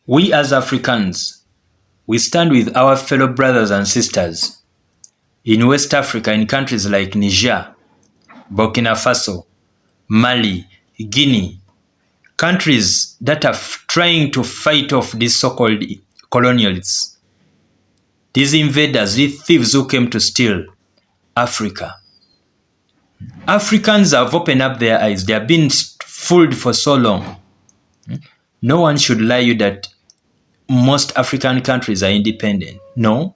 We as Africans, we stand with our fellow brothers and sisters in West Africa, in countries like Niger, Burkina Faso, Mali, Guinea, countries that are trying to fight off these so-called colonialists, these invaders, these thieves who came to steal Africa. Africans have opened up their eyes. They have been fooled for so long. No one should lie you that most African countries are independent. No.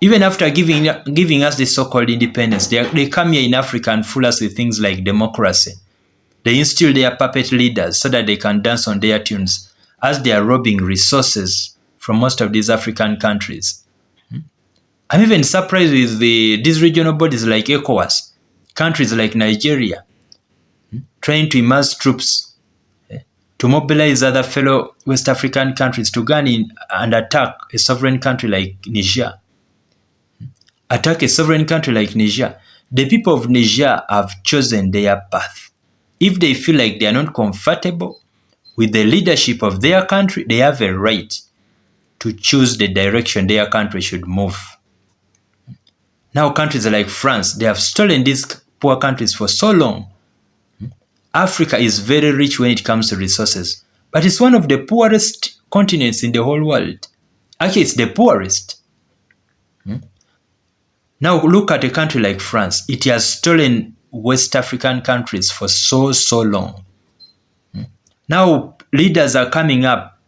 Even after giving us the so-called independence, they come here in Africa and fool us with things like democracy. They instill their puppet leaders so that they can dance on their tunes as they are robbing resources from most of these African countries. I'm even surprised with these regional bodies like ECOWAS, countries like Nigeria, trying to amass troops to mobilize other fellow West African countries to go in and attack a sovereign country like Niger. Attack a sovereign country like Niger. The people of Niger have chosen their path. If they feel like they are not comfortable with the leadership of their country, they have a right to choose the direction their country should move. Now countries like France, they have stolen these poor countries for so long. Africa is very rich when it comes to resources, but it's one of the poorest continents in the whole world. Actually, it's the poorest. Now look at a country like France. It has stolen West African countries for so long. Now leaders are coming up.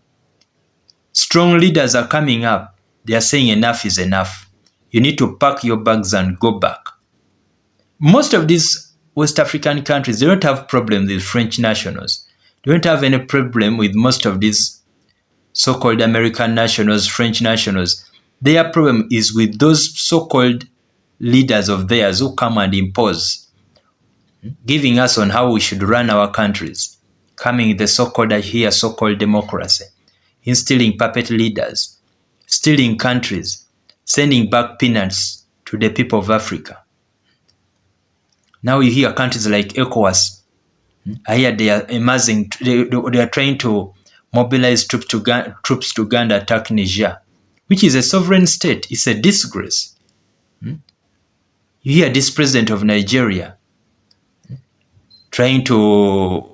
Strong leaders are coming up. They are saying enough is enough. You need to pack your bags and go back. Most of these West African countries, they don't have problems with French nationals. They don't have any problem with most of these so-called American nationals, French nationals. Their problem is with those so-called leaders of theirs who come and impose, giving us on how we should run our countries, coming with the so-called democracy, instilling puppet leaders, stealing countries, sending back peanuts to the people of Africa. Now you hear countries like ECOWAS. I hear they are amassing, they are trying to mobilize troops to go and attack Niger, which is a sovereign state. It's a disgrace. You hear this president of Nigeria trying to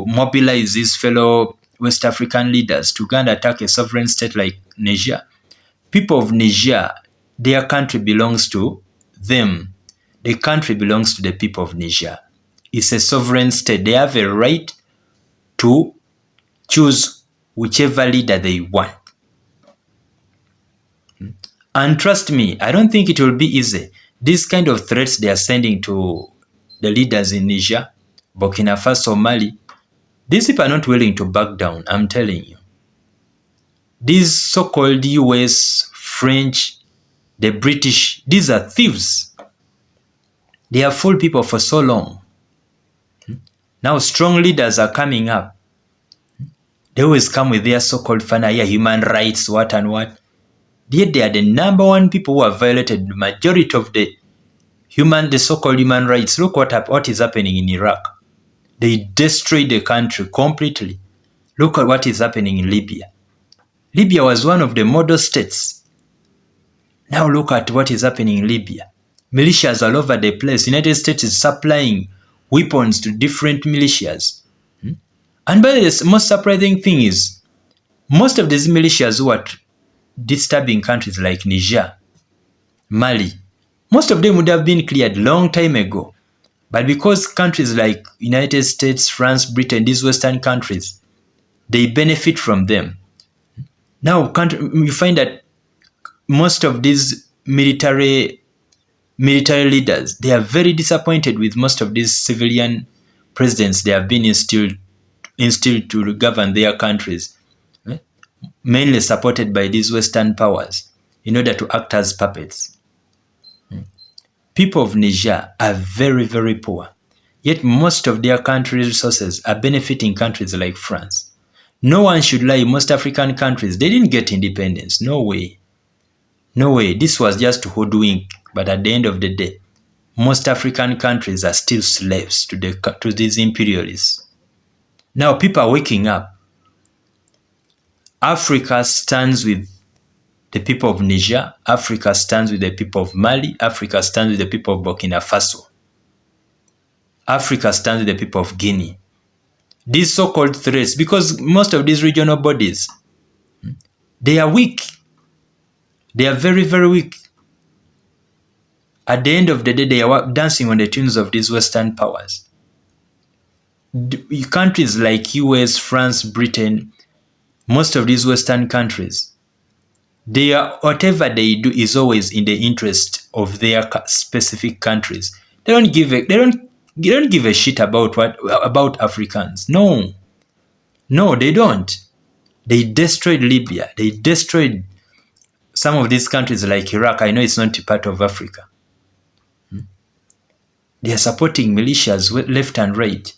mobilize these fellow West African leaders to go and attack a sovereign state like Niger. People of Niger, their country belongs to them. The country belongs to the people of Niger. It's a sovereign state. They have a right to choose whichever leader they want. And trust me, I don't think it will be easy. These kind of threats they are sending to the leaders in Niger, Burkina Faso, Mali, these people are not willing to back down, I'm telling you. These so-called US, French, the British, these are thieves. They have fooled people for so long. Now strong leaders are coming up. They always come with their so-called human rights, what and what. Yet they are the number one people who have violated the majority of the so-called human rights. Look what is happening in Iraq. They destroyed the country completely. Look at what is happening in Libya. Libya was one of the model states. Now look at what is happening in Libya. Militias all over the place. The United States is supplying weapons to different militias. And by the way, the most surprising thing is, most of these militias who are disturbing countries like Niger, Mali, most of them would have been cleared long time ago. But because countries like United States, France, Britain, these Western countries, they benefit from them. Now you find that most of these military leaders, they are very disappointed with most of these civilian presidents they have been instilled to govern their countries, mainly supported by these Western powers in order to act as puppets. People of Niger are very, very poor, yet most of their country resources are benefiting countries like France. No one should lie. Most African countries, they didn't get independence. No way. No way. This was just hoodwink. But at the end of the day, most African countries are still slaves to these imperialists. Now people are waking up. Africa stands with the people of Niger. Africa stands with the people of Mali. Africa stands with the people of Burkina Faso. Africa stands with the people of Guinea. These so-called threats, because most of these regional bodies, they are weak. They are very, very weak. At the end of the day, they are dancing on the tunes of these Western powers. Countries like US, France, Britain, most of these Western countries, whatever they do is always in the interest of their specific countries. They don't give a shit about Africans. No, they don't. They destroyed Libya. They destroyed some of these countries like Iraq. I know it's not a part of Africa. They are supporting militias left and right.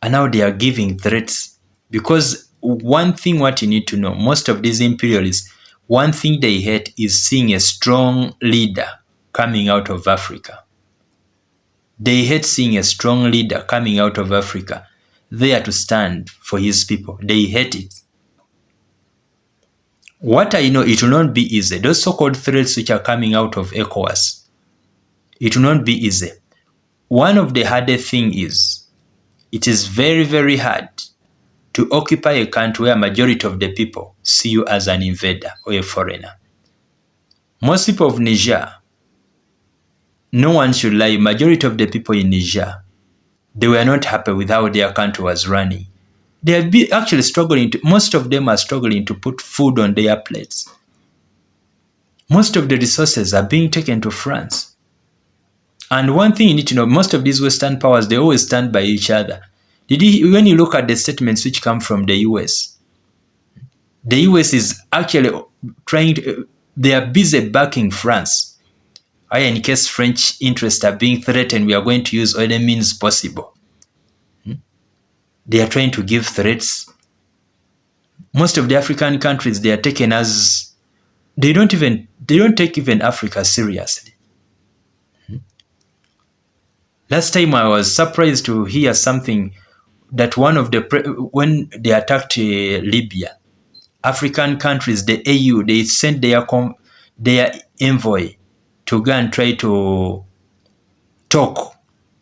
And now they are giving threats. Because one thing what you need to know, most of these imperialists, one thing they hate is seeing a strong leader coming out of Africa. They hate seeing a strong leader coming out of Africa there to stand for his people. They hate it. What I know, it will not be easy. Those so-called threats which are coming out of ECOWAS, it will not be easy. One of the hardest things is, it is very, very hard to occupy a country where a majority of the people see you as an invader or a foreigner. Most people of Niger, no one should lie, majority of the people in Niger, they were not happy with how their country was running. They have been actually struggling most of them are struggling to put food on their plates. Most of the resources are being taken to France. And one thing you need to know, most of these Western powers, they always stand by each other. When you look at the statements which come from the US is actually they are busy backing France. In case French interests are being threatened, we are going to use all the means possible. They are trying to give threats. Most of the African countries, they are taken as, they don't take even Africa seriously. Last time I was surprised to hear something that when they attacked Libya, African countries, the AU, they sent their envoy to go and try to talk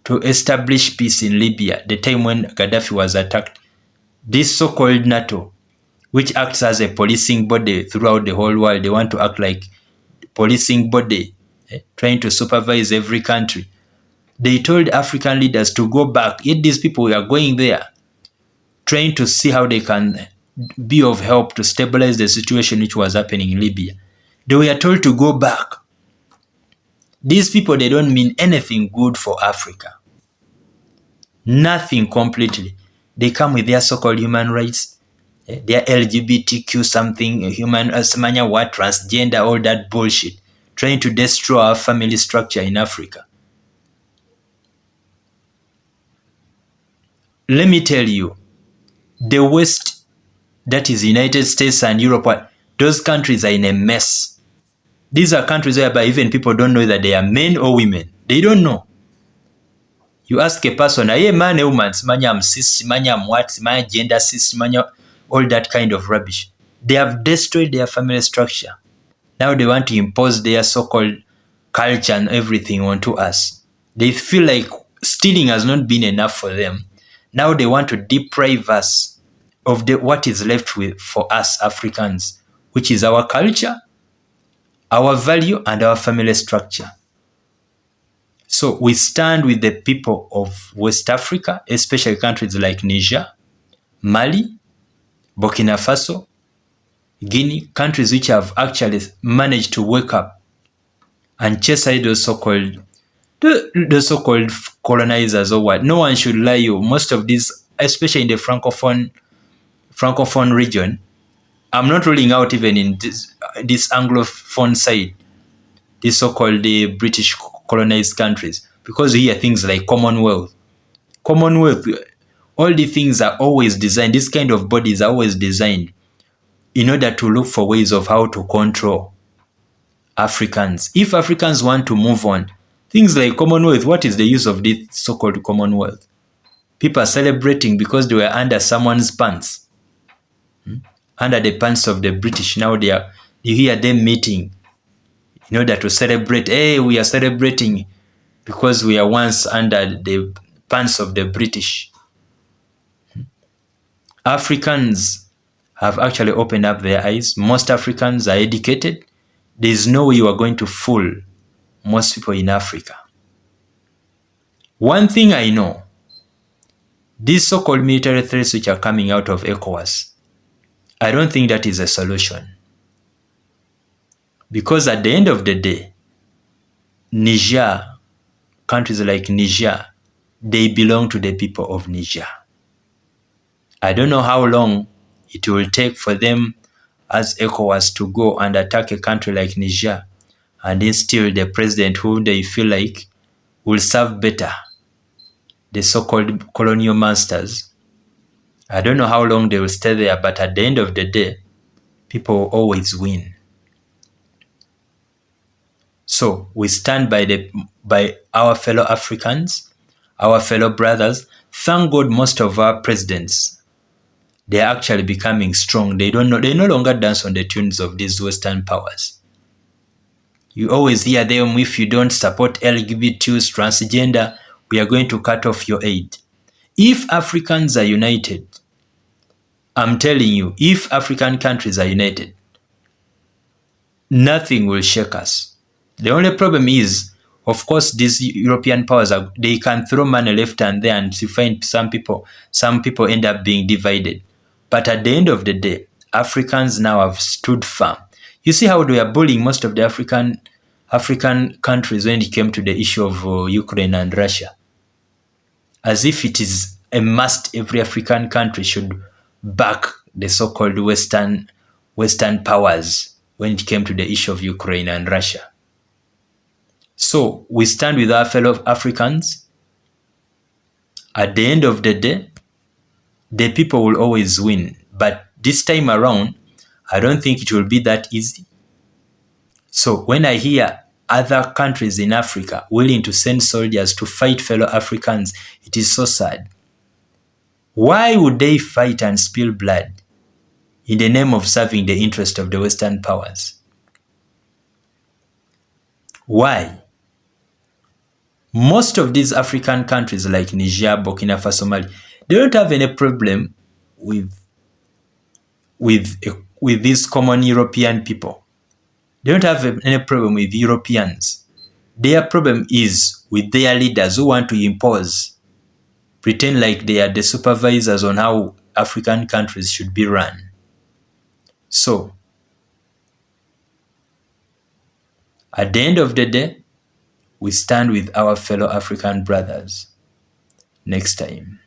to establish peace in Libya, the time when Gaddafi was attacked. This so-called NATO, which acts as a policing body throughout the whole world, they want to act like policing body, trying to supervise every country. They told African leaders to go back. Yet these people were going there, trying to see how they can be of help to stabilize the situation which was happening in Libya. They were told to go back. These people, they don't mean anything good for Africa. Nothing completely. They come with their so-called human rights, their LGBTQ something, human, transgender, all that bullshit, trying to destroy our family structure in Africa. Let me tell you, the West, that is United States and Europe, those countries are in a mess. These are countries whereby even people don't know that they are men or women. They don't know. You ask a person, are you a man or woman? I'm cis, I'm what, my gender cis, all that kind of rubbish. They have destroyed their family structure. Now they want to impose their so-called culture and everything onto us. They feel like stealing has not been enough for them. Now they want to deprive us of what is left for us Africans, which is our culture, our value, and our family structure. So we stand with the people of West Africa, especially countries like Niger, Mali, Burkina Faso, Guinea, countries which have actually managed to wake up and chase away those so-called colonizers or what. No one should lie you. Most of these, especially in the Francophone region, I'm not ruling out even in this Anglophone side, these so-called British colonized countries, because we hear things like Commonwealth, all the things are always designed, these kind of bodies are always designed in order to look for ways of how to control Africans. If Africans want to move on, things like Commonwealth, what is the use of this so-called Commonwealth? People are celebrating because they were under someone's pants. under the pants of the British. Now you hear them meeting in order to celebrate. Hey, we are celebrating because we are once under the pants of the British. Africans have actually opened up their eyes. Most Africans are educated. There is no way you are going to fool most people in Africa. One thing I know, these so-called military threats which are coming out of ECOWAS, I don't think that is a solution. Because at the end of the day, Niger, countries like Niger, they belong to the people of Niger. I don't know how long it will take for them as ECOWAS to go and attack a country like Niger and instill the president who they feel like will serve better the so-called colonial masters. I don't know how long they will stay there, but at the end of the day, people will always win. So we stand by our fellow Africans, our fellow brothers. Thank God most of our presidents, they are actually becoming strong. They no longer dance on the tunes of these Western powers. You always hear them, if you don't support LGBTs, transgender, we are going to cut off your aid. If Africans are united, I'm telling you, if African countries are united, nothing will shake us. The only problem is, of course, these European powers, they can throw money left and there, and you find some people end up being divided. But at the end of the day, Africans now have stood firm. You see how they are bullying most of the African countries when it came to the issue of Ukraine and Russia. As if it is a must, every African country should back the so-called Western powers when it came to the issue of Ukraine and Russia. So we stand with our fellow Africans. At the end of the day, the people will always win. But this time around, I don't think it will be that easy. So when I hear other countries in Africa willing to send soldiers to fight fellow Africans, it is so sad. Why would they fight and spill blood in the name of serving the interest of the Western powers? Why? Most of these African countries like Niger, Burkina Faso, Mali, they don't have any problem with these common European people. They don't have any problem with Europeans. Their problem is with their leaders who want to impose, pretend like they are the supervisors on how African countries should be run. So, at the end of the day, we stand with our fellow African brothers. Next time.